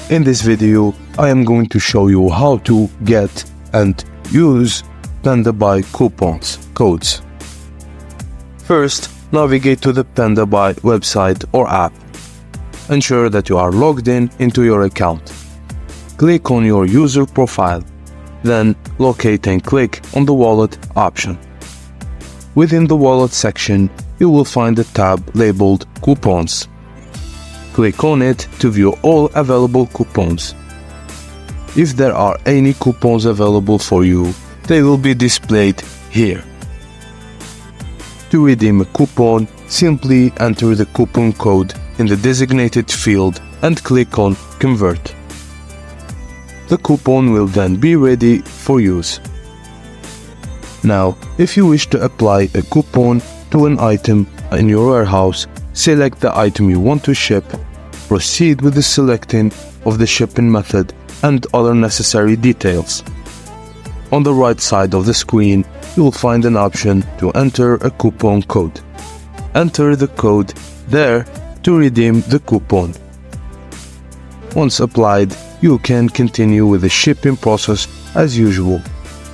In this video, I am going to show you how to get and use Pandabuy codes. First, navigate to the Pandabuy website or app. Ensure that you are logged into your account. Click on your user profile, then locate and click on the wallet option. Within the wallet section, you will find a tab labeled Coupons. Click on it to view all available coupons. If there are any coupons available for you, they will be displayed here. To redeem a coupon, simply enter the coupon code in the designated field and click on Convert. The coupon will then be ready for use. Now, if you wish to apply a coupon to an item in your warehouse, select the item you want to ship, proceed with the selecting of the shipping method and other necessary details. On the right side of the screen, you will find an option to enter a coupon code. Enter the code there to redeem the coupon. Once applied, you can continue with the shipping process as usual.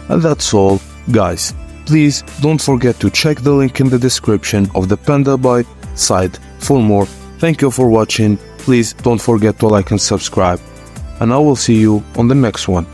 And that's all, guys. Please don't forget to check the link in the description of the Pandabuy site for more. Thank you for watching. Please don't forget to like and subscribe. And I will see you on the next one.